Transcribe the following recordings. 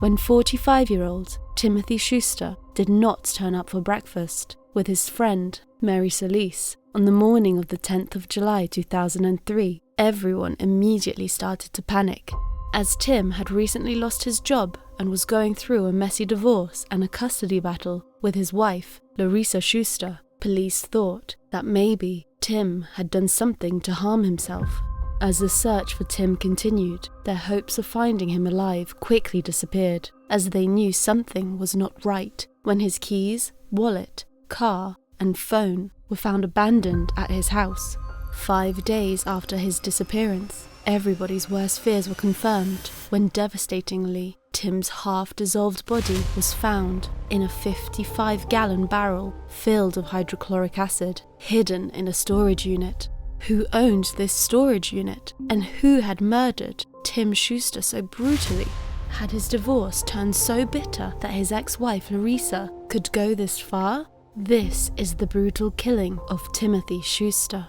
when 45-year-old Timothy Schuster did not turn up for breakfast with his friend Mary Solis on the morning of the 10th of July 2003, everyone immediately started to panic. As Tim had recently lost his job and was going through a messy divorce and a custody battle with his wife, Larissa Schuster, police thought that maybe Tim had done something to harm himself. As the search for Tim continued, their hopes of finding him alive quickly disappeared, as they knew something was not right when his keys, wallet, car, and phone were found abandoned at his house. 5 days after his disappearance, everybody's worst fears were confirmed when devastatingly, Tim's half-dissolved body was found in a 55-gallon barrel filled with hydrochloric acid, hidden in a storage unit. Who owned this storage unit, and who had murdered Tim Schuster so brutally? Had his divorce turned so bitter that his ex-wife Larissa could go this far? This is the brutal killing of Timothy Schuster.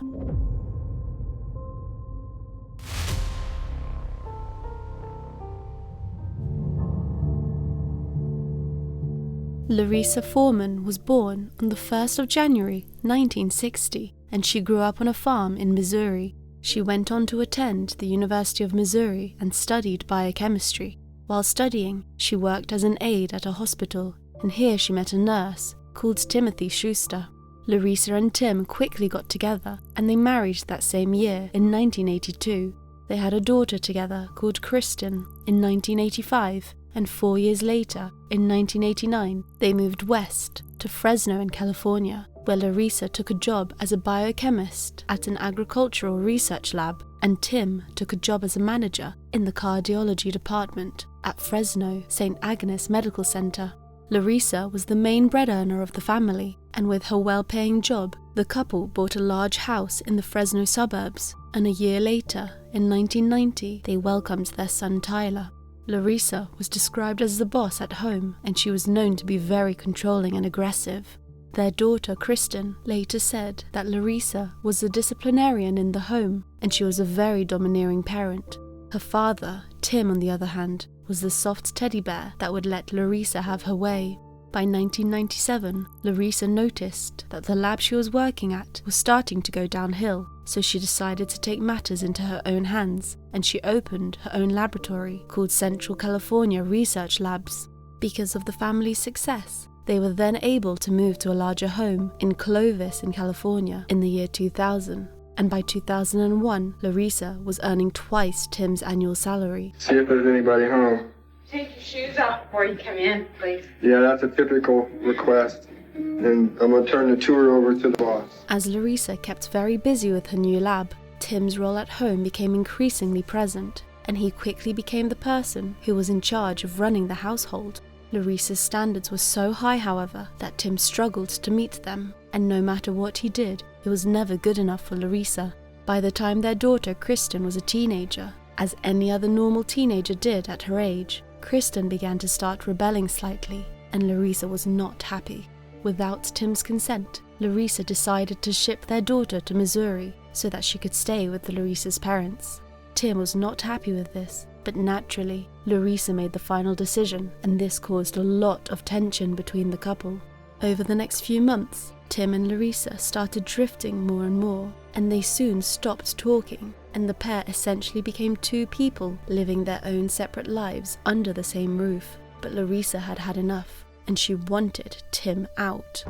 Larissa Foreman was born on the 1st of January 1960, and she grew up on a farm in Missouri. She went on to attend the University of Missouri and studied biochemistry. While studying, she worked as an aide at a hospital, and here she met a nurse called Timothy Schuster. Larissa and Tim quickly got together, and they married that same year in 1982. They had a daughter together called Kristen in 1985, and 4 years later, in 1989, they moved west to Fresno in California, where Larissa took a job as a biochemist at an agricultural research lab, and Tim took a job as a manager in the cardiology department at Fresno St. Agnes Medical Center. Larissa was the main bread earner of the family, and with her well-paying job, the couple bought a large house in the Fresno suburbs, and a year later, in 1990, they welcomed their son Tyler. Larissa was described as the boss at home, and she was known to be very controlling and aggressive. Their daughter Kristen later said that Larissa was the disciplinarian in the home, and she was a very domineering parent. Her father, Tim, on the other hand, was the soft teddy bear that would let Larissa have her way. By 1997, Larissa noticed that the lab she was working at was starting to go downhill, so she decided to take matters into her own hands, and she opened her own laboratory called Central California Research Labs. Because of the family's success, they were then able to move to a larger home in Clovis in California in the year 2000. And by 2001, Larissa was earning twice Tim's annual salary. See if there's anybody home. Take your shoes off before you come in, please. Yeah, that's a typical request. And I'm going to turn the tour over to the boss. As Larissa kept very busy with her new lab, Tim's role at home became increasingly present, and he quickly became the person who was in charge of running the household. Larissa's standards were so high, however, that Tim struggled to meet them, and no matter what he did, it was never good enough for Larissa. By the time their daughter Kristen was a teenager, as any other normal teenager did at her age, Kristen began to start rebelling slightly, and Larissa was not happy. Without Tim's consent, Larissa decided to ship their daughter to Missouri so that she could stay with Larissa's parents. Tim was not happy with this, but naturally, Larissa made the final decision, and this caused a lot of tension between the couple. Over the next few months, Tim and Larissa started drifting more and more, and they soon stopped talking, and the pair essentially became two people living their own separate lives under the same roof. But Larissa had had enough, and she wanted Tim out.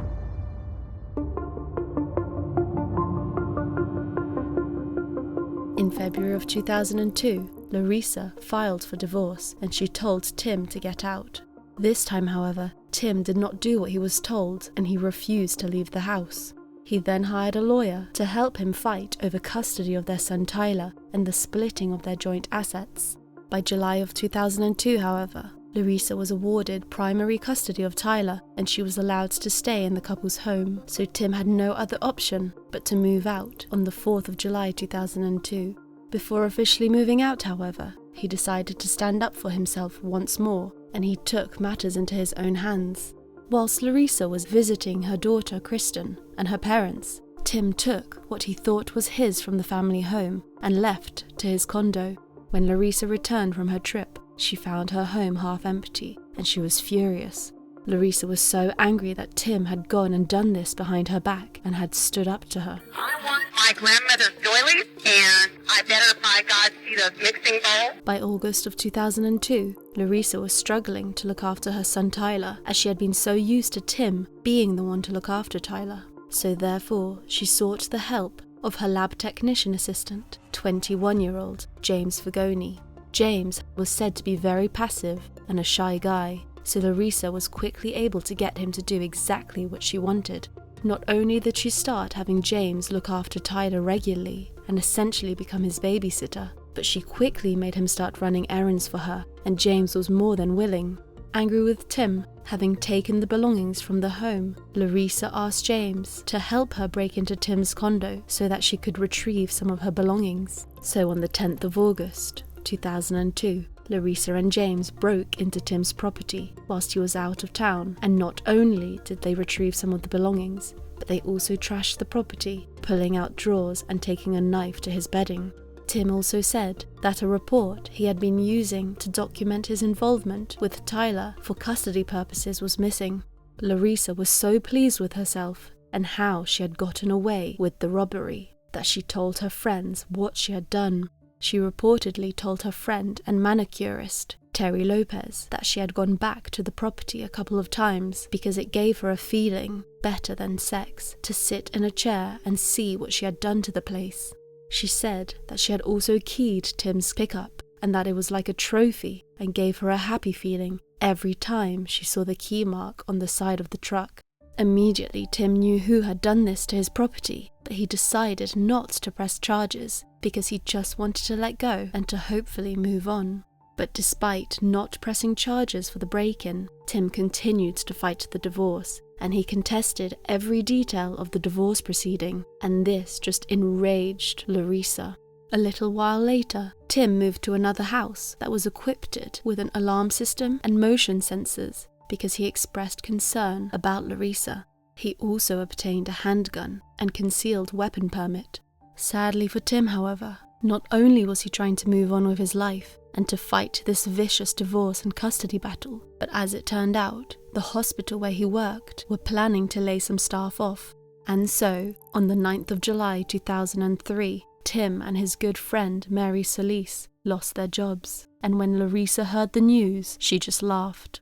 In February of 2002, Larissa filed for divorce, and she told Tim to get out. This time, however, Tim did not do what he was told, and he refused to leave the house. He then hired a lawyer to help him fight over custody of their son Tyler and the splitting of their joint assets. By July of 2002, however, Larissa was awarded primary custody of Tyler, and she was allowed to stay in the couple's home, so Tim had no other option but to move out on the 4th of July 2002. Before officially moving out, however, he decided to stand up for himself once more, and he took matters into his own hands. Whilst Larissa was visiting her daughter Kristen and her parents, Tim took what he thought was his from the family home and left to his condo. When Larissa returned from her trip, She found her home half empty, and she was furious. Larissa was so angry that Tim had gone and done this behind her back and had stood up to her. I want my grandmother's doilies, and I better by God see the mixing bowl. By August of 2002, Larissa was struggling to look after her son Tyler, as she had been so used to Tim being the one to look after Tyler. So therefore, she sought the help of her lab technician assistant, 21-year-old James Fagone. James was said to be very passive and a shy guy, so Larissa was quickly able to get him to do exactly what she wanted. Not only did she start having James look after Tyler regularly and essentially become his babysitter, but she quickly made him start running errands for her, and James was more than willing. Angry with Tim having taken the belongings from the home, Larissa asked James to help her break into Tim's condo so that she could retrieve some of her belongings. So on the 10th of August, 2002, Larissa and James broke into Tim's property whilst he was out of town, and not only did they retrieve some of the belongings, but they also trashed the property, pulling out drawers and taking a knife to his bedding. Tim also said that a report he had been using to document his involvement with Tyler for custody purposes was missing. Larissa was so pleased with herself and how she had gotten away with the robbery that she told her friends what she had done. She reportedly told her friend and manicurist, Terry Lopez, that she had gone back to the property a couple of times because it gave her a feeling better than sex to sit in a chair and see what she had done to the place. She said that she had also keyed Tim's pickup and that it was like a trophy and gave her a happy feeling every time she saw the key mark on the side of the truck. Immediately, Tim knew who had done this to his property, but he decided not to press charges because he just wanted to let go and to hopefully move on. But despite not pressing charges for the break-in, Tim continued to fight the divorce, and he contested every detail of the divorce proceeding, and this just enraged Larissa. A little while later, Tim moved to another house that was equipped with an alarm system and motion sensors because he expressed concern about Larissa. He also obtained a handgun and concealed weapon permit. Sadly for Tim, however, not only was he trying to move on with his life and to fight this vicious divorce and custody battle, but as it turned out, the hospital where he worked were planning to lay some staff off. And so, on the 9th of July 2003, Tim and his good friend Mary Solis lost their jobs, and when Larissa heard the news, she just laughed.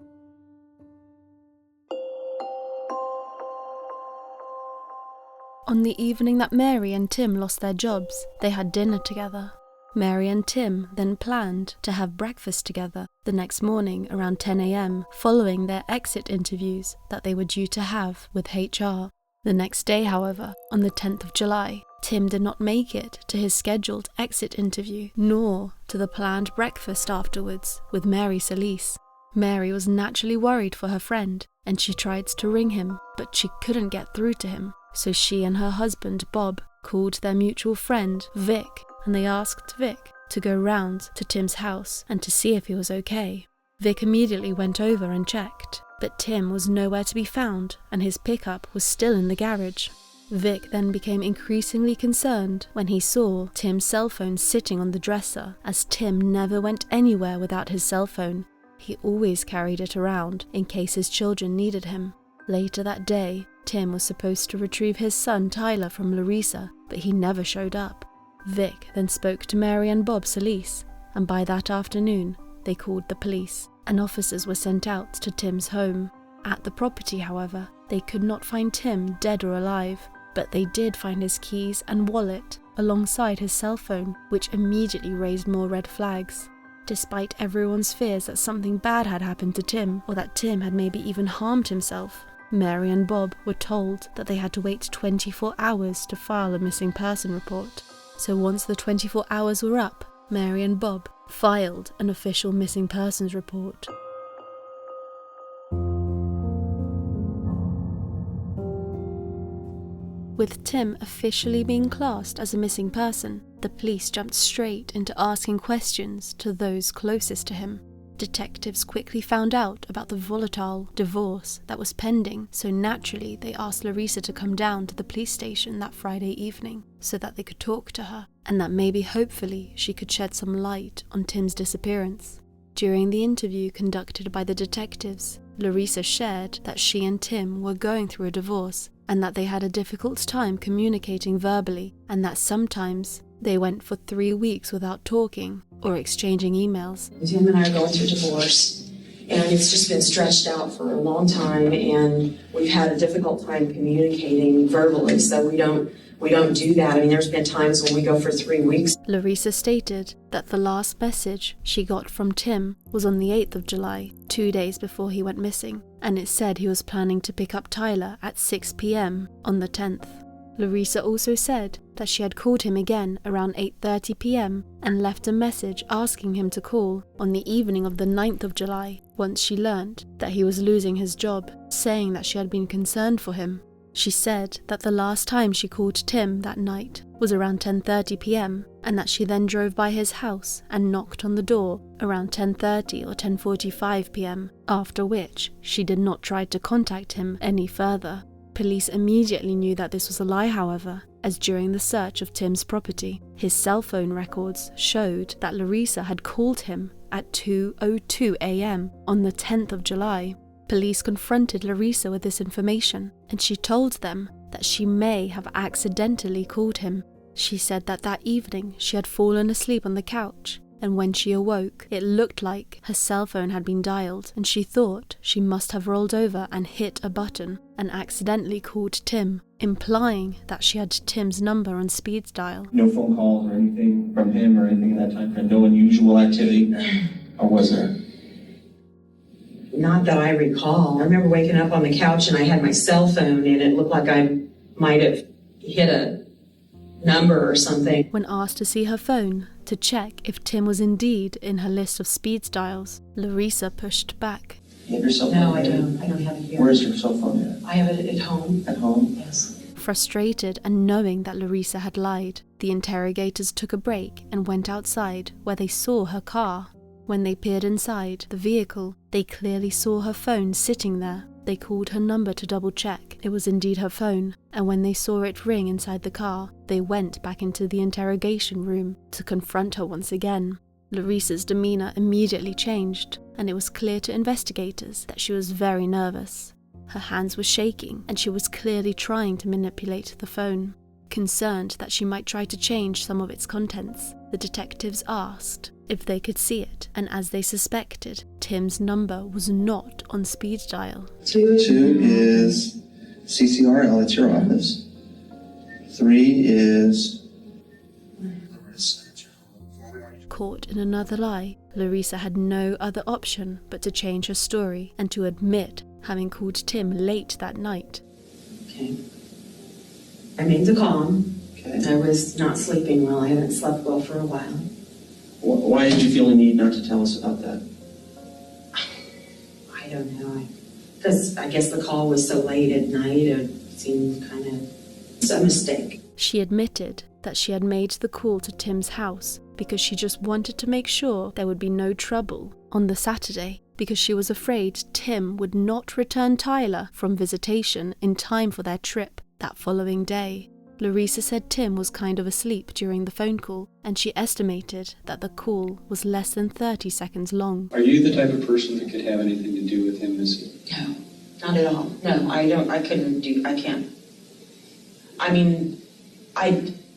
On the evening that Mary and Tim lost their jobs, they had dinner together. Mary and Tim then planned to have breakfast together the next morning around 10 a.m. following their exit interviews that they were due to have with HR. The next day, however, on the 10th of July, Tim did not make it to his scheduled exit interview, nor to the planned breakfast afterwards with Mary Solis. Mary was naturally worried for her friend, and she tried to ring him, but she couldn't get through to him. So she and her husband, Bob, called their mutual friend, Vic, and they asked Vic to go round to Tim's house and to see if he was okay. Vic immediately went over and checked, but Tim was nowhere to be found and his pickup was still in the garage. Vic then became increasingly concerned when he saw Tim's cell phone sitting on the dresser, as Tim never went anywhere without his cell phone. He always carried it around in case his children needed him. Later that day, Tim was supposed to retrieve his son Tyler from Larissa, but he never showed up. Vic then spoke to Mary and Bob Solis, and by that afternoon, they called the police, and officers were sent out to Tim's home. At the property, however, they could not find Tim dead or alive, but they did find his keys and wallet alongside his cell phone, which immediately raised more red flags. Despite everyone's fears that something bad had happened to Tim, or that Tim had maybe even harmed himself, Mary and Bob were told that they had to wait 24 hours to file a missing person report. So once the 24 hours were up, Mary and Bob filed an official missing persons report. With Tim officially being classed as a missing person, the police jumped straight into asking questions to those closest to him. Detectives quickly found out about the volatile divorce that was pending, so naturally they asked Larissa to come down to the police station that Friday evening so that they could talk to her, and that maybe hopefully she could shed some light on Tim's disappearance. During the interview conducted by the detectives, Larissa shared that she and Tim were going through a divorce and that they had a difficult time communicating verbally, and that sometimes they went for 3 weeks without talking or exchanging emails. Tim and I are going through divorce, and it's just been stretched out for a long time, and we've had a difficult time communicating verbally, so we don't do that. I mean, there's been times when we go for 3 weeks. Larissa stated that the last message she got from Tim was on the 8th of July, 2 days before he went missing, and it said he was planning to pick up Tyler at 6 p.m. on the 10th. Larissa also said that she had called him again around 8:30 p.m. and left a message asking him to call on the evening of the 9th of July once she learned that he was losing his job, saying that she had been concerned for him. She said that the last time she called Tim that night was around 10:30 p.m. and that she then drove by his house and knocked on the door around 10:30 or 10:45 p.m., after which she did not try to contact him any further. Police immediately knew that this was a lie, however, as during the search of Tim's property, his cell phone records showed that Larissa had called him at 2:02 a.m. on the 10th of July. Police confronted Larissa with this information, and she told them that she may have accidentally called him. She said that that evening she had fallen asleep on the couch, and when she awoke, it looked like her cell phone had been dialed, and she thought she must have rolled over and hit a button and accidentally called Tim, implying that she had Tim's number on speed dial. No phone calls or anything from him or anything at that time, and no unusual activity, or was there? Not that I recall. I remember waking up on the couch and I had my cell phone and it looked like I might have hit a number or something. When asked to see her phone to check if Tim was indeed in her list of speed dials, Larissa pushed back. You have your cell No, phone? I don't. I don't have it here. Where's your cell phone at? I have it at home. At home? Yes. Frustrated and knowing that Larissa had lied, the interrogators took a break and went outside where they saw her car. When they peered inside the vehicle, they clearly saw her phone sitting there. They called her number to double check. It was indeed her phone, and when they saw it ring inside the car, they went back into the interrogation room to confront her once again. Larissa's demeanor immediately changed, and it was clear to investigators that she was very nervous. Her hands were shaking, and she was clearly trying to manipulate the phone. Concerned that she might try to change some of its contents, the detectives asked if they could see it, and as they suspected, Tim's number was not on speed dial. 2 is CCRL, that's your office. 3 is... Caught in another lie, Larissa had no other option but to change her story and to admit having called Tim late that night. Okay. I made the call. Okay. I was not sleeping well. I haven't slept well for a while. Why did you feel the need not to tell us about that? I don't know. Because I guess the call was so late at night, it seemed kind of... It's a mistake. She admitted that she had made the call to Tim's house because she just wanted to make sure there would be no trouble on the Saturday, because she was afraid Tim would not return Tyler from visitation in time for their trip that following day. Larissa said Tim was kind of asleep during the phone call, and she estimated that the call was less than 30 seconds long. Are you the type of person that could have anything to do with him missing? No, not at all. No, I can't. I mean,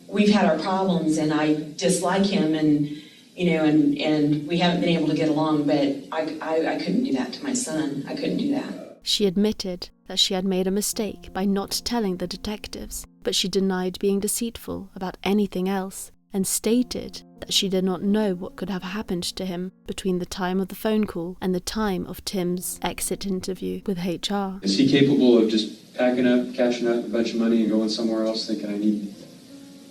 we've had our problems and I dislike him and we haven't been able to get along, but I couldn't do that to my son. I couldn't do that. She admitted that she had made a mistake by not telling the detectives, but she denied being deceitful about anything else and stated that she did not know what could have happened to him between the time of the phone call and the time of Tim's exit interview with HR. Is he capable of just packing up, cashing out a bunch of money and going somewhere else thinking I need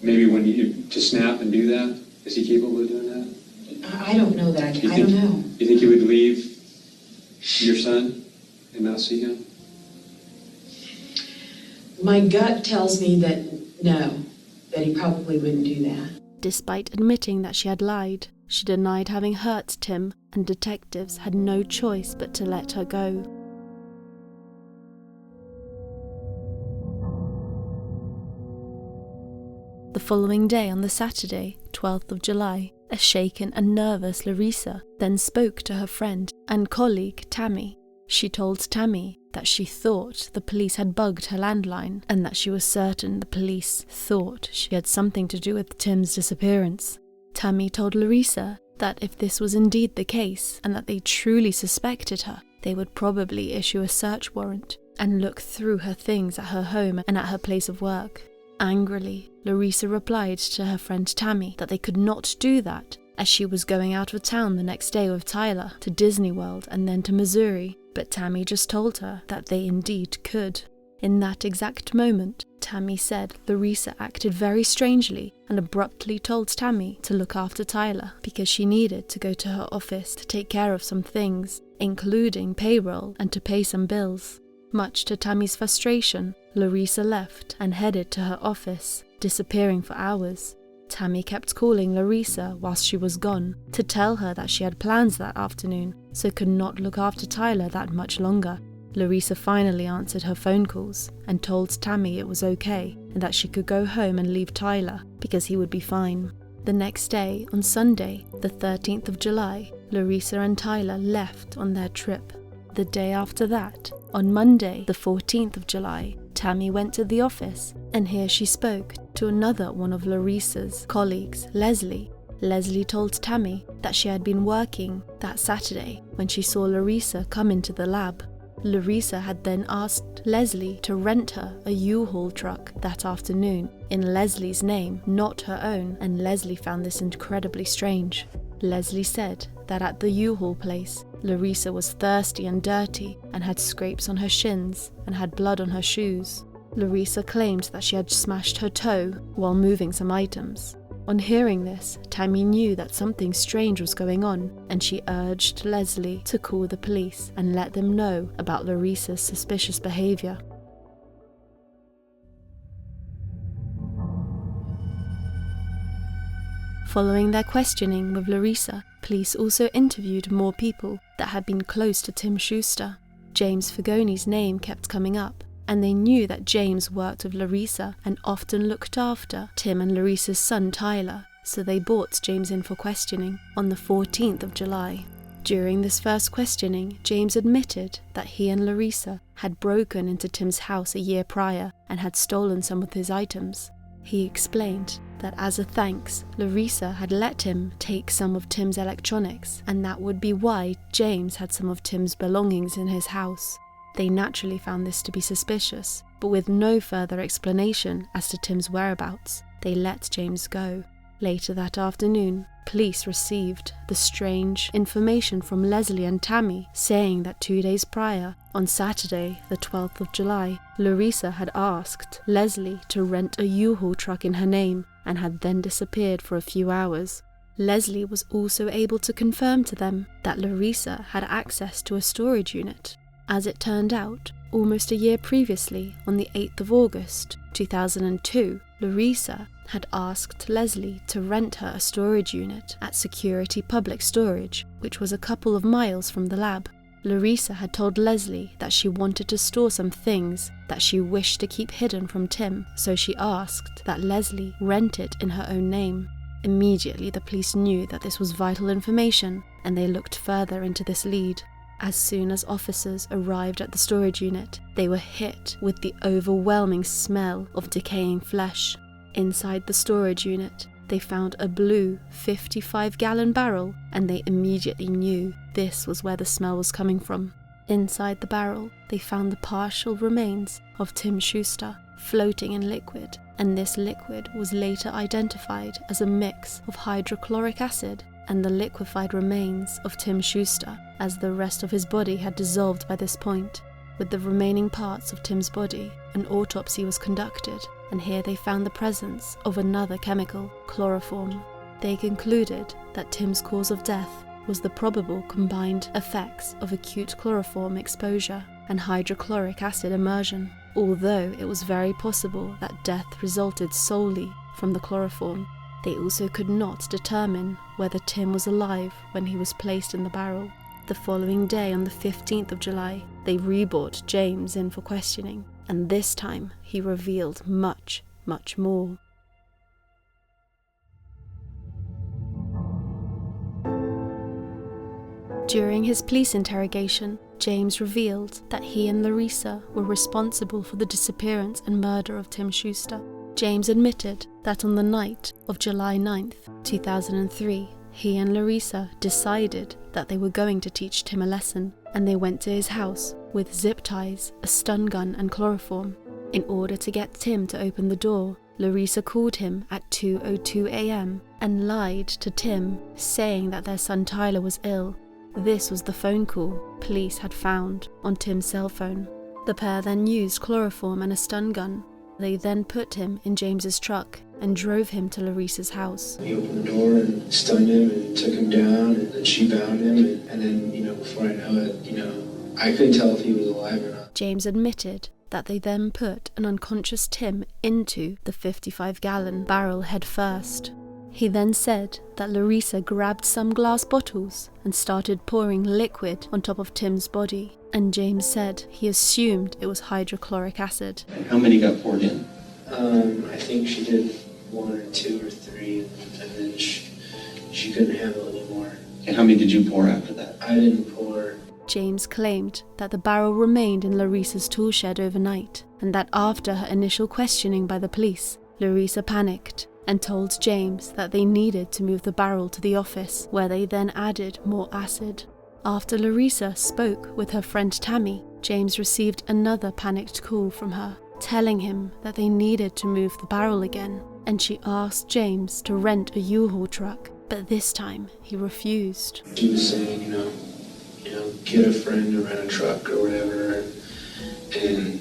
maybe when you to snap and do that? Is he capable of doing that? I don't know that I can. I don't know. You think he would leave your son and not see him? My gut tells me that no, that he probably wouldn't do that. Despite admitting that she had lied, she denied having hurt Tim, and detectives had no choice but to let her go. The following day, on the Saturday, 12th of July, a shaken and nervous Larissa then spoke to her friend and colleague Tammy. She told Tammy that she thought the police had bugged her landline and that she was certain the police thought she had something to do with Tim's disappearance. Tammy told Larissa that if this was indeed the case and that they truly suspected her, they would probably issue a search warrant and look through her things at her home and at her place of work. Angrily, Larissa replied to her friend Tammy that they could not do that, as she was going out of town the next day with Tyler to Disney World and then to Missouri, but Tammy just told her that they indeed could. In that exact moment, Tammy said Larissa acted very strangely and abruptly told Tammy to look after Tyler because she needed to go to her office to take care of some things, including payroll and to pay some bills. Much to Tammy's frustration, Larissa left and headed to her office, disappearing for hours. Tammy kept calling Larissa whilst she was gone to tell her that she had plans that afternoon, so could not look after Tyler that much longer. Larissa finally answered her phone calls and told Tammy it was okay and that she could go home and leave Tyler because he would be fine. The next day, on Sunday, the 13th of July, Larissa and Tyler left on their trip. The day after that, on Monday, the 14th of July, Tammy went to the office, and here she spoke to another one of Larissa's colleagues, Leslie. Leslie told Tammy that she had been working that Saturday when she saw Larissa come into the lab. Larissa had then asked Leslie to rent her a U-Haul truck that afternoon in Leslie's name, not her own, and Leslie found this incredibly strange. Leslie said that at the U-Haul place, Larissa was thirsty and dirty and had scrapes on her shins and had blood on her shoes. Larissa claimed that she had smashed her toe while moving some items. On hearing this, Tammy knew that something strange was going on, and she urged Leslie to call the police and let them know about Larissa's suspicious behavior. Following their questioning with Larissa, police also interviewed more people that had been close to Tim Schuster. James Fagone's name kept coming up, and they knew that James worked with Larissa and often looked after Tim and Larissa's son Tyler, so they brought James in for questioning on the 14th of July. During this first questioning, James admitted that he and Larissa had broken into Tim's house a year prior and had stolen some of his items. He explained that as a thanks, Larissa had let him take some of Tim's electronics, and that would be why James had some of Tim's belongings in his house. They naturally found this to be suspicious, but with no further explanation as to Tim's whereabouts, they let James go. Later that afternoon, police received the strange information from Leslie and Tammy saying that 2 days prior, on Saturday, the 12th of July, Larissa had asked Leslie to rent a U-Haul truck in her name and had then disappeared for a few hours. Leslie was also able to confirm to them that Larissa had access to a storage unit. As it turned out, almost a year previously, on the 8th of August, 2002, Larissa had asked Leslie to rent her a storage unit at Security Public Storage, which was a couple of miles from the lab. Larissa had told Leslie that she wanted to store some things that she wished to keep hidden from Tim, so she asked that Leslie rent it in her own name. Immediately, the police knew that this was vital information, and they looked further into this lead. As soon as officers arrived at the storage unit, they were hit with the overwhelming smell of decaying flesh. Inside the storage unit, they found a blue 55-gallon barrel, and they immediately knew this was where the smell was coming from. Inside the barrel, they found the partial remains of Tim Schuster floating in liquid, and this liquid was later identified as a mix of hydrochloric acid and the liquefied remains of Tim Schuster, as the rest of his body had dissolved by this point. With the remaining parts of Tim's body, an autopsy was conducted, and here they found the presence of another chemical, chloroform. They concluded that Tim's cause of death was the probable combined effects of acute chloroform exposure and hydrochloric acid immersion, although it was very possible that death resulted solely from the chloroform. They also could not determine whether Tim was alive when he was placed in the barrel. The following day, on the 15th of July, they re-brought James in for questioning, and this time he revealed much, much more. During his police interrogation, James revealed that he and Larissa were responsible for the disappearance and murder of Tim Schuster. James admitted that on the night of July 9th, 2003, he and Larissa decided that they were going to teach Tim a lesson, and they went to his house with zip ties, a stun gun and chloroform. In order to get Tim to open the door, Larissa called him at 2:02 a.m. and lied to Tim, saying that their son Tyler was ill. This was the phone call police had found on Tim's cell phone. The pair then used chloroform and a stun gun. They then put him in James's truck and drove him to Larissa's house. He opened the door and stunned him and took him down, and then she bound him, and then, before I know it, I couldn't tell if he was alive or not. James admitted that they then put an unconscious Tim into the 55-gallon barrel head first. He then said that Larissa grabbed some glass bottles and started pouring liquid on top of Tim's body, and James said he assumed it was hydrochloric acid. And how many got poured in? I think she did 1 or 2 or 3, and then she couldn't handle it anymore. And how many did you pour after that? I didn't pour. James claimed that the barrel remained in Larissa's tool shed overnight, and that after her initial questioning by the police, Larissa panicked and told James that they needed to move the barrel to the office, where they then added more acid. After Larissa spoke with her friend Tammy, James received another panicked call from her, telling him that they needed to move the barrel again, and she asked James to rent a U-Haul truck, but this time he refused. She was saying, get a friend to rent a truck or whatever, and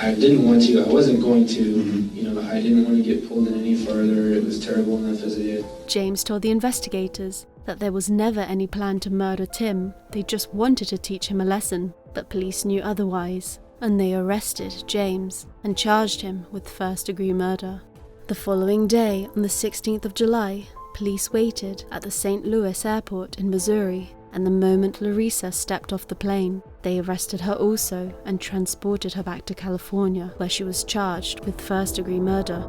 I didn't want to, I wasn't going to, I didn't want to get pulled in any further. It was terrible enough as it is. James told the investigators that there was never any plan to murder Tim, they just wanted to teach him a lesson, but police knew otherwise, and they arrested James and charged him with first-degree murder. The following day, on the 16th of July, police waited at the St. Louis airport in Missouri, and the moment Larissa stepped off the plane, they arrested her also and transported her back to California, where she was charged with first-degree murder.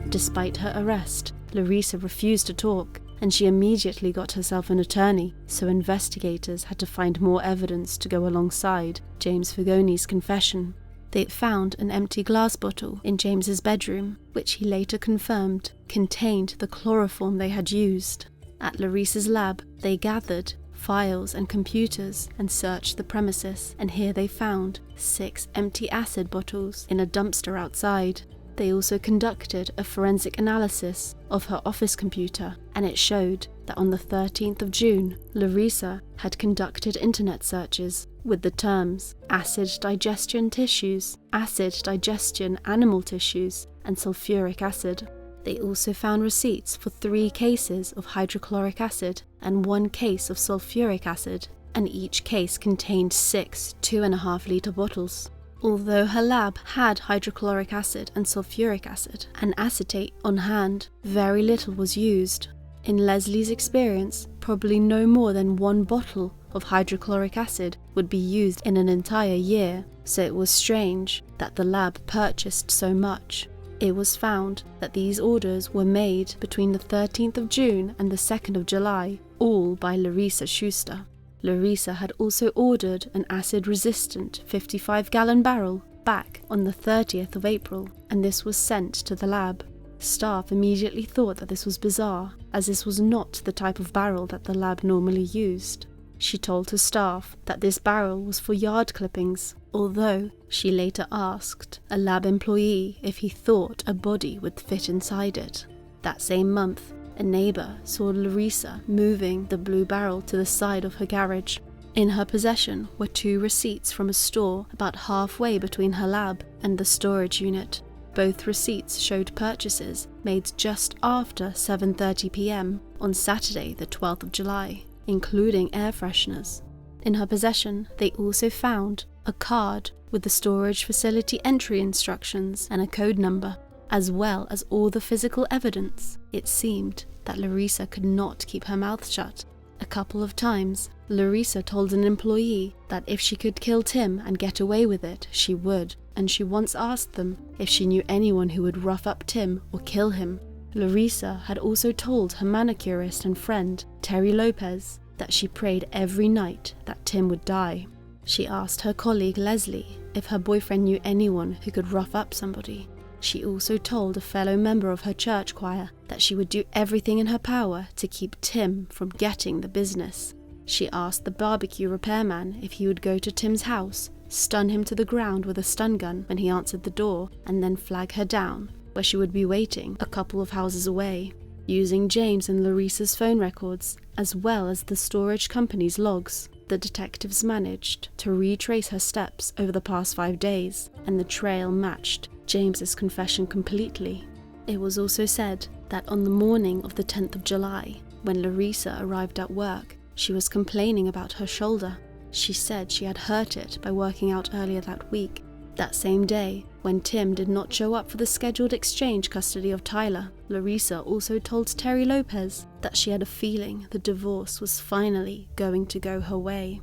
Despite her arrest, Larissa refused to talk, and she immediately got herself an attorney, so investigators had to find more evidence to go alongside James Fagone's confession. They found an empty glass bottle in James's bedroom, which he later confirmed contained the chloroform they had used. At Larissa's lab, they gathered files and computers and searched the premises, and here they found 6 empty acid bottles in a dumpster outside. They also conducted a forensic analysis of her office computer, and it showed that on the 13th of June, Larissa had conducted internet searches with the terms acid digestion tissues, acid digestion animal tissues, and sulfuric acid. They also found receipts for 3 cases of hydrochloric acid and 1 case of sulfuric acid, and each case contained 6 2.5-liter bottles. Although her lab had hydrochloric acid and sulfuric acid and acetate on hand, very little was used. In Leslie's experience, probably no more than 1 bottle of hydrochloric acid would be used in an entire year, so it was strange that the lab purchased so much. It was found that these orders were made between the 13th of June and the 2nd of July, all by Larissa Schuster. Larissa had also ordered an acid-resistant 55-gallon barrel back on the 30th of April, and this was sent to the lab. Staff immediately thought that this was bizarre, as this was not the type of barrel that the lab normally used. She told her staff that this barrel was for yard clippings, although she later asked a lab employee if he thought a body would fit inside it. That same month, a neighbor saw Larissa moving the blue barrel to the side of her garage. In her possession were 2 receipts from a store about halfway between her lab and the storage unit. Both receipts showed purchases made just after 7:30 p.m. on Saturday the 12th of July, including air fresheners. In her possession, they also found a card with the storage facility entry instructions and a code number, as well as all the physical evidence. It seemed that Larissa could not keep her mouth shut. A couple of times, Larissa told an employee that if she could kill Tim and get away with it, she would, and she once asked them if she knew anyone who would rough up Tim or kill him. Larissa had also told her manicurist and friend, Terry Lopez, that she prayed every night that Tim would die. She asked her colleague Leslie if her boyfriend knew anyone who could rough up somebody. She also told a fellow member of her church choir that she would do everything in her power to keep Tim from getting the business. She asked the barbecue repairman if he would go to Tim's house, stun him to the ground with a stun gun when he answered the door, and then flag her down, where she would be waiting a couple of houses away. Using James and Larissa's phone records, as well as the storage company's logs, the detectives managed to retrace her steps over the past 5 days, and the trail matched James's confession completely. It was also said that on the morning of the 10th of July, when Larissa arrived at work, she was complaining about her shoulder. She said she had hurt it by working out earlier that week. That same day, when Tim did not show up for the scheduled exchange custody of Tyler, Larissa also told Terry Lopez that she had a feeling the divorce was finally going to go her way.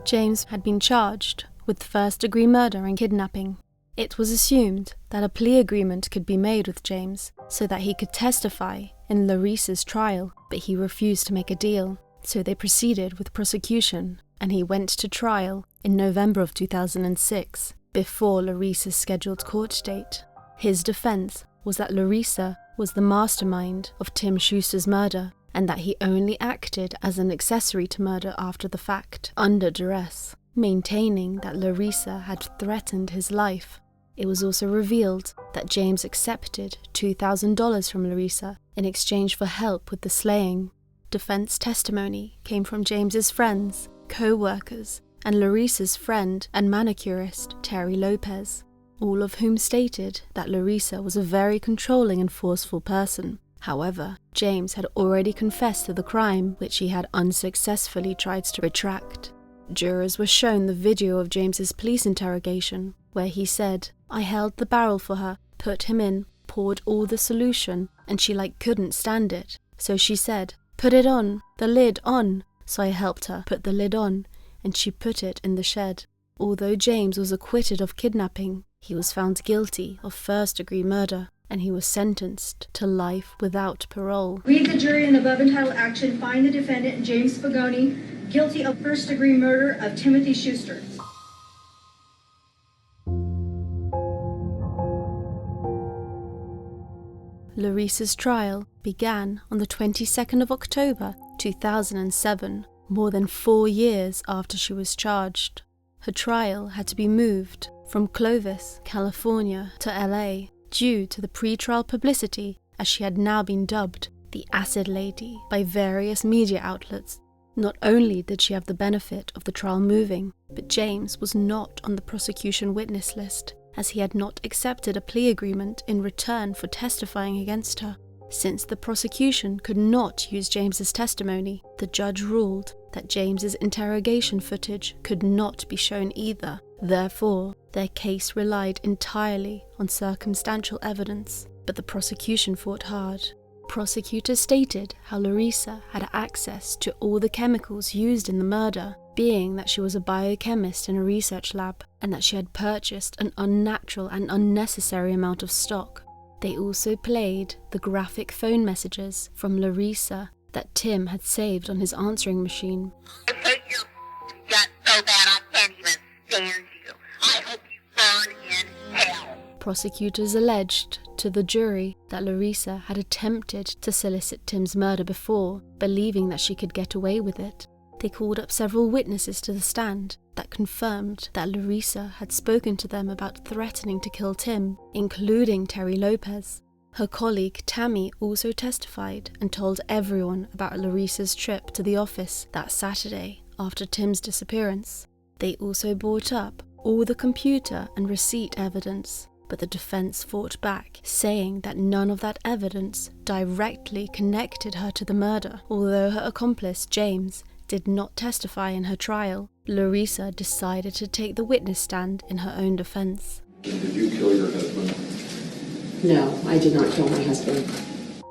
James had been charged with first-degree murder and kidnapping. It was assumed that a plea agreement could be made with James so that he could testify in Larissa's trial, but he refused to make a deal. So they proceeded with prosecution, and he went to trial in November of 2006, before Larissa's scheduled court date. His defense was that Larissa was the mastermind of Tim Schuster's murder, and that he only acted as an accessory to murder after the fact, under duress, maintaining that Larissa had threatened his life. It was also revealed that James accepted $2,000 from Larissa in exchange for help with the slaying. Defense testimony came from James's friends, co-workers, and Larissa's friend and manicurist, Terry Lopez, all of whom stated that Larissa was a very controlling and forceful person. However, James had already confessed to the crime, which he had unsuccessfully tried to retract. Jurors were shown the video of James's police interrogation, where he said, "I held the barrel for her, put him in, poured all the solution, and she couldn't stand it. So she said, 'Put it on, the lid on.' So I helped her put the lid on, and she put it in the shed." Although James was acquitted of kidnapping, he was found guilty of first-degree murder, and he was sentenced to life without parole. We, the jury in the above entitled action, find the defendant, James Fagone, guilty of first-degree murder of Timothy Schuster. Larissa's trial began on the 22nd of October 2007, more than 4 years after she was charged. Her trial had to be moved from Clovis, California to LA due to the pre-trial publicity, as she had now been dubbed the Acid Lady by various media outlets. Not only did she have the benefit of the trial moving, but James was not on the prosecution witness list, as he had not accepted a plea agreement in return for testifying against her. Since the prosecution could not use James's testimony, the judge ruled that James's interrogation footage could not be shown either. Therefore, their case relied entirely on circumstantial evidence, but the prosecution fought hard. Prosecutors stated how Larissa had access to all the chemicals used in the murder, being that she was a biochemist in a research lab, and that she had purchased an unnatural and unnecessary amount of stock. They also played the graphic phone messages from Larissa that Tim had saved on his answering machine. I hate your gut so bad I can't even stand you. I hope you burn in hell. Prosecutors alleged to the jury that Larissa had attempted to solicit Tim's murder before, believing that she could get away with it. They called up several witnesses to the stand that confirmed that Larissa had spoken to them about threatening to kill Tim, including Terry Lopez. Her colleague Tammy also testified and told everyone about Larissa's trip to the office that Saturday after Tim's disappearance. They also brought up all the computer and receipt evidence, but the defense fought back, saying that none of that evidence directly connected her to the murder. Although her accomplice, James, did not testify in her trial, Larissa decided to take the witness stand in her own defense. Did you kill your husband? No, I did not kill my husband.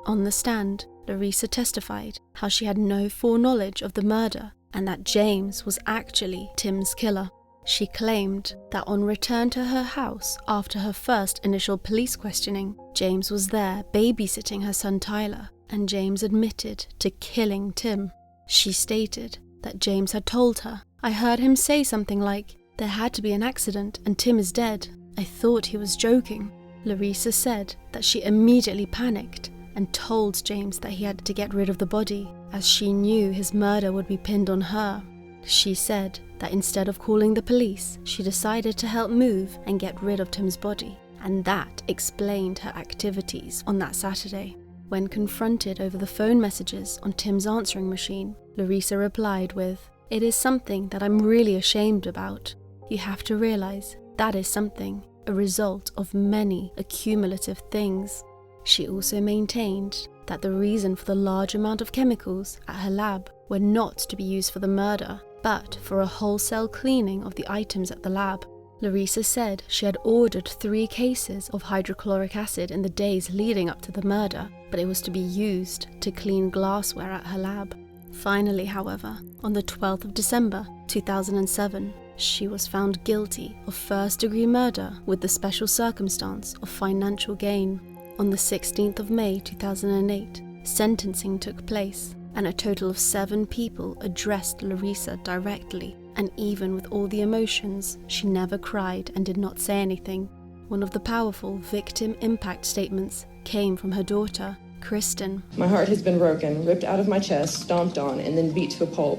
On the stand, Larissa testified how she had no foreknowledge of the murder and that James was actually Tim's killer. She claimed that on return to her house after her first initial police questioning, James was there babysitting her son Tyler, and James admitted to killing Tim. She stated that James had told her, "I heard him say something like, 'There had to be an accident and Tim is dead. I thought he was joking.'" Larissa said that she immediately panicked and told James that he had to get rid of the body, as she knew his murder would be pinned on her. She said that instead of calling the police, she decided to help move and get rid of Tim's body, and that explained her activities on that Saturday. When confronted over the phone messages on Tim's answering machine, Larissa replied with, "It is something that I'm really ashamed about. You have to realize that is something, a result of many accumulative things." She also maintained that the reason for the large amount of chemicals at her lab were not to be used for the murder, but for a wholesale cleaning of the items at the lab. Larissa said she had ordered 3 cases of hydrochloric acid in the days leading up to the murder, but it was to be used to clean glassware at her lab. Finally, however, on the 12th of December 2007, she was found guilty of first-degree murder with the special circumstance of financial gain. On the 16th of May 2008, sentencing took place, and a total of 7 people addressed Larissa directly, and even with all the emotions, she never cried and did not say anything. One of the powerful victim impact statements came from her daughter, Kristen. "My heart has been broken, ripped out of my chest, stomped on, and then beat to a pulp.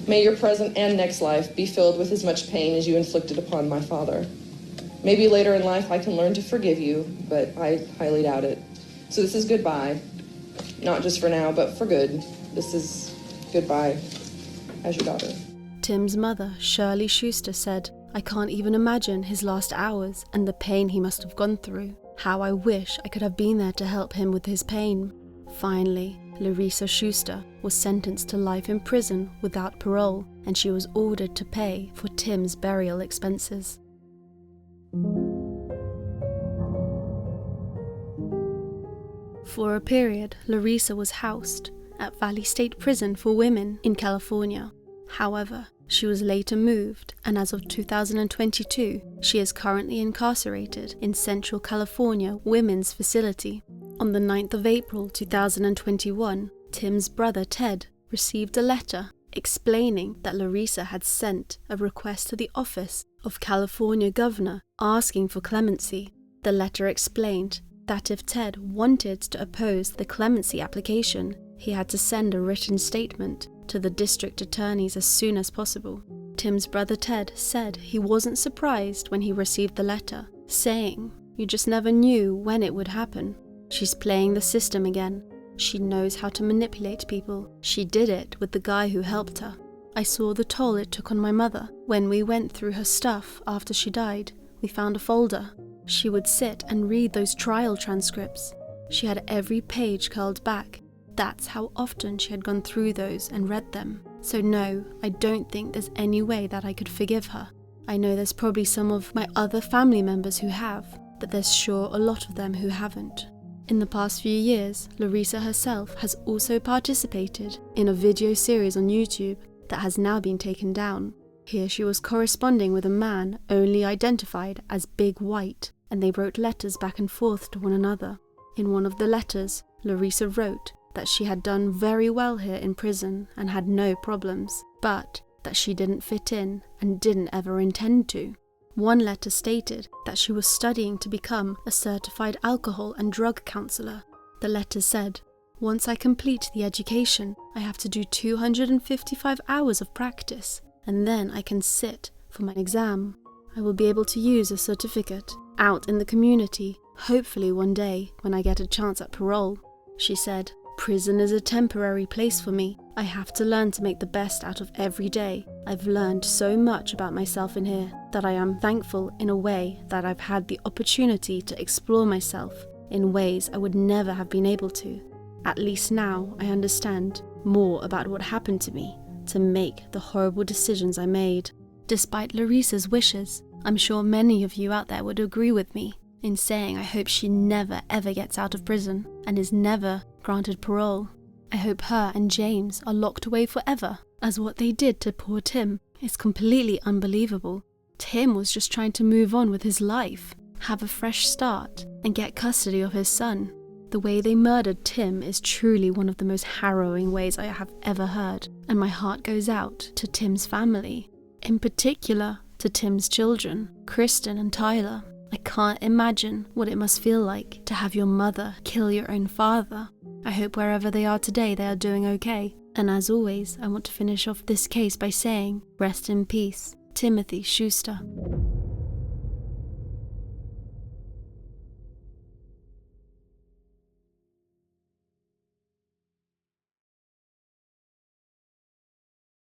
May your present and next life be filled with as much pain as you inflicted upon my father. Maybe later in life I can learn to forgive you, but I highly doubt it. So this is goodbye. Not just for now, but for good. This is goodbye as your daughter." Tim's mother, Shirley Schuster, said, "I can't even imagine his last hours and the pain he must have gone through. How I wish I could have been there to help him with his pain." Finally, Larissa Schuster was sentenced to life in prison without parole, and she was ordered to pay for Tim's burial expenses. For a period, Larissa was housed at Valley State Prison for Women in California. However, she was later moved, and as of 2022, she is currently incarcerated in Central California Women's Facility. On the 9th of April 2021, Tim's brother Ted received a letter explaining that Larissa had sent a request to the office of California Governor asking for clemency. The letter explained that if Ted wanted to oppose the clemency application, he had to send a written statement to the district attorneys as soon as possible. Tim's brother Ted said he wasn't surprised when he received the letter, saying, "You just never knew when it would happen. She's playing the system again. She knows how to manipulate people. She did it with the guy who helped her. I saw the toll it took on my mother. When we went through her stuff after she died, we found a folder. She would sit and read those trial transcripts. She had every page curled back. That's how often she had gone through those and read them. So no, I don't think there's any way that I could forgive her. I know there's probably some of my other family members who have, but there's sure a lot of them who haven't." In the past few years, Larissa herself has also participated in a video series on YouTube that has now been taken down. Here she was corresponding with a man only identified as Big White, and they wrote letters back and forth to one another. In one of the letters, Larissa wrote that she had done very well here in prison and had no problems, but that she didn't fit in and didn't ever intend to. One letter stated that she was studying to become a certified alcohol and drug counselor. The letter said, "Once I complete the education, I have to do 255 hours of practice, and then I can sit for my exam. I will be able to use a certificate out in the community, hopefully one day when I get a chance at parole." She said, "Prison is a temporary place for me. I have to learn to make the best out of every day. I've learned so much about myself in here that I am thankful in a way that I've had the opportunity to explore myself in ways I would never have been able to. At least now I understand more about what happened to me to make the horrible decisions I made." Despite Larissa's wishes, I'm sure many of you out there would agree with me in saying I hope she never ever gets out of prison and is never granted parole. I hope her and James are locked away forever, as what they did to poor Tim is completely unbelievable. Tim was just trying to move on with his life, have a fresh start, and get custody of his son. The way they murdered Tim is truly one of the most harrowing ways I have ever heard, and my heart goes out to Tim's family, in particular to Tim's children, Kristen and Tyler. I can't imagine what it must feel like to have your mother kill your own father. I hope wherever they are today they are doing okay. And as always, I want to finish off this case by saying, rest in peace, Timothy Schuster.